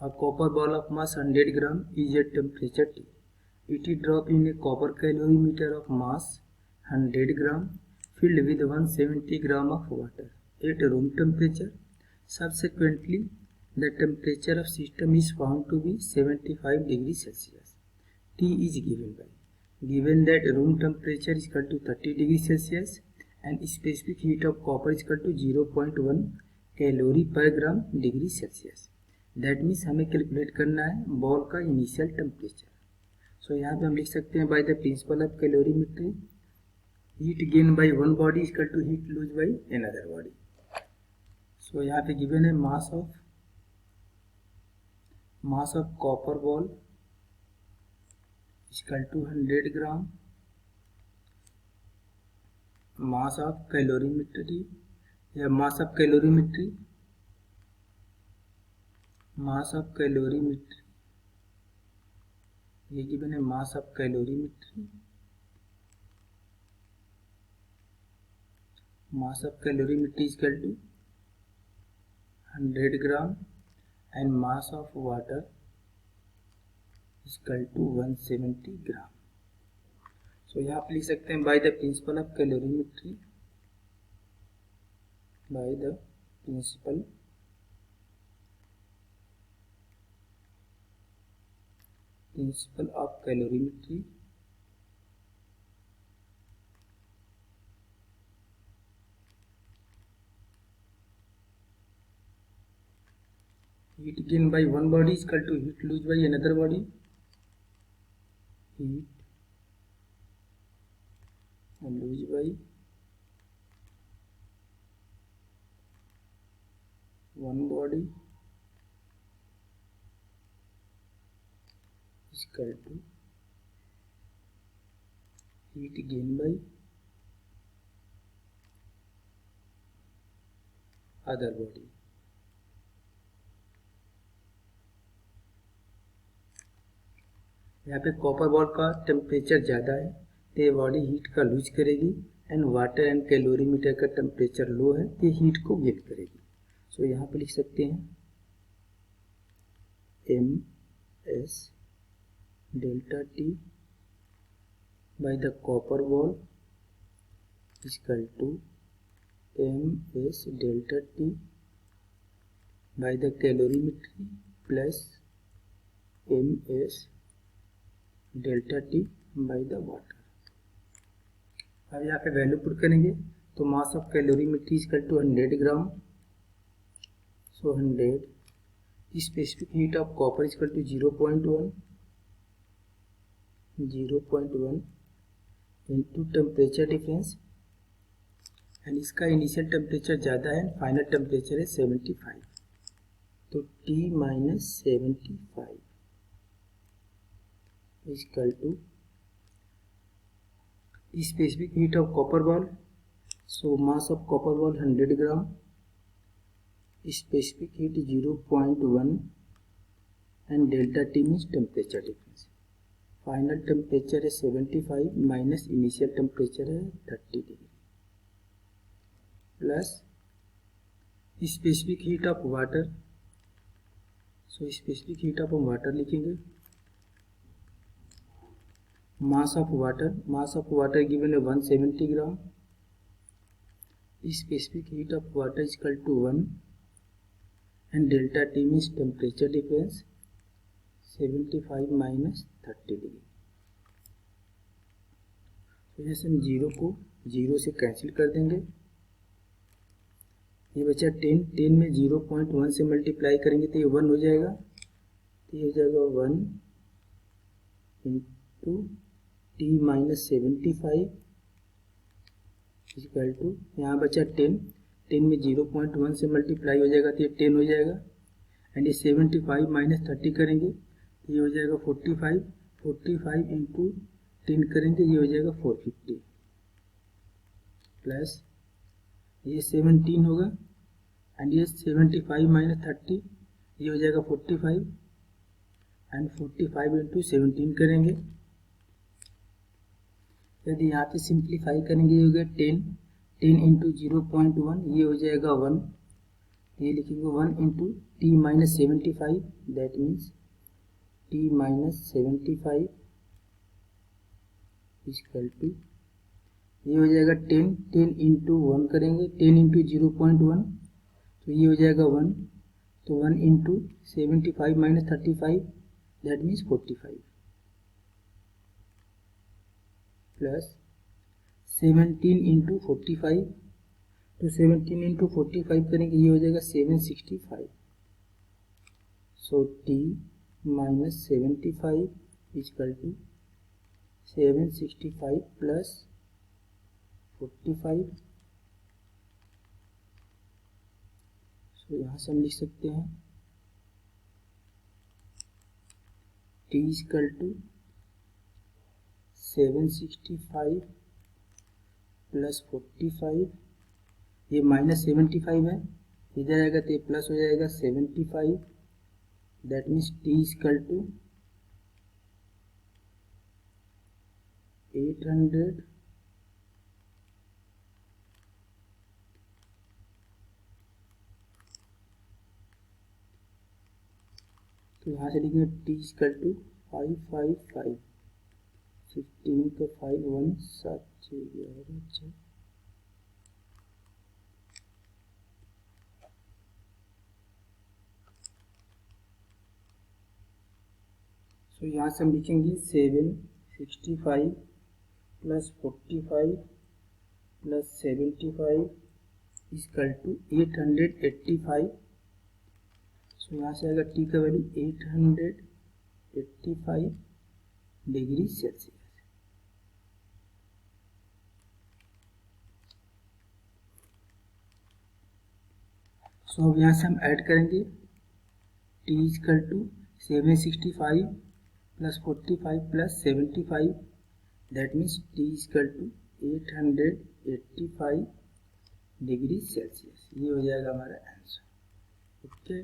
A copper ball of mass 100 gram is at temperature T. It is dropped in a copper calorimeter of mass 100 gram filled with 170 gram of water at room temperature. Subsequently, the temperature of system is found to be 75 degrees Celsius. T is given that room temperature is equal to 30 degrees Celsius and specific heat of copper is equal to 0.1 calorie पर gram degree Celsius. That means हमें calculate करना है ball का initial temperature. सो यहाँ पे हम लिख सकते हैं by the principle of calorimetry heat gain by one body is equal to heat lose by another body. So यहाँ पे गिवन है mass of copper ball is equal to 100 gram. Mass of calorimetry या mass of calorimetry ये given है mass of calorimetry is equal to 100 gram and mass of water is equal to 170 gram. So यहाँ पे लिख सकते हैं by the principle of calorimetry by the principle of calorimetry heat gain by one body is equal to heat loss by another body. Heat loss by one body is equal to heat gain by other body. यहाँ पे copper ball का temperature ज़्यादा है तो ये body heat का loose करेगी and water and calorimeter का टेम्परेचर लो है तो हीट को गेन करेगी. सो यहाँ पे लिख सकते हैं m s delta t by the copper ball equal to m s delta t by the calorimetry plus m s delta t by the water. अब यहाँ पे वैल्यू पुट करेंगे तो mass of calorimetry equal to 100 gram. So 100 specific heat of copper is equal to 0.1 into temperature difference and इसका initial temperature ज़्यादा है final temperature है 75. तो T minus 75 is equal to specific heat of copper ball. So mass of copper ball 100 gram. Specific heat 0.1 and delta T means temperature difference. Final temperature है 75 minus initial temperature है 30 degree plus specific heat of water. So specific heat of water लिखेंगे. Mass of water given है 170 gram. Specific heat of water is equal to 1 and delta T means temperature difference 75 minus 30 degree. तो जैसे हम 0 को 0 से cancel कर देंगे. ये बचा 10 में 0.1 से मल्टीप्लाई करेंगे तो ये 1 हो जाएगा. तो ये हो जाएगा 1 into T minus 75 equal to यहाँ बचा 10 में 0.1 से मल्टीप्लाई हो जाएगा तो ये 10 हो जाएगा एंड ये 75 माइनस 30 करेंगे तो ये हो जाएगा 45 इंटू 10 करेंगे ये हो जाएगा 450 प्लस ये 17 होगा एंड ये 75 माइनस 30 ये हो जाएगा 45 एंड 45 इंटू 17 करेंगे. यदि यहाँ पे सिंप्लीफाई करेंगे ये हो गया 10 इंटू 0.1 ये हो जाएगा 1 ये लिखेंगे 1 into t minus 75, that means t minus 75 equal to, ये हो जाएगा 10, 10 इंटू 1 करेंगे, 10 इंटू 0.1 तो ये हो जाएगा 1, तो 1 into 75 minus 35 that means 45 plus 17 into 45, तो 17 इंटू 45 करेंगे, ये हो जाएगा 765, so T minus 75 equal to 765 plus 45, so यहाँ से हम लिख सकते हैं टी इक्वल टू 765 प्लस 45, ये माइनस 75 है, इधर आएगा तो ये प्लस हो जाएगा 75, that means t equal to 800 तो यहाँ से लिखेंगे टी इक्वल टू 555, 15 का 5 1 7 6 11 6, सो यहाँ से हम लिखेंगे 765 प्लस 45 प्लस 75 इक्वल टू 885, सो यहाँ से आएगा टी का वैल्यू 885 डिग्री सेल्सियस। सो अब यहाँ से हम ऐड करेंगे t equal to 765 plus 45 plus 75, that means t equal to 885 degree Celsius. ये हो जाएगा हमारा आंसर। ओके।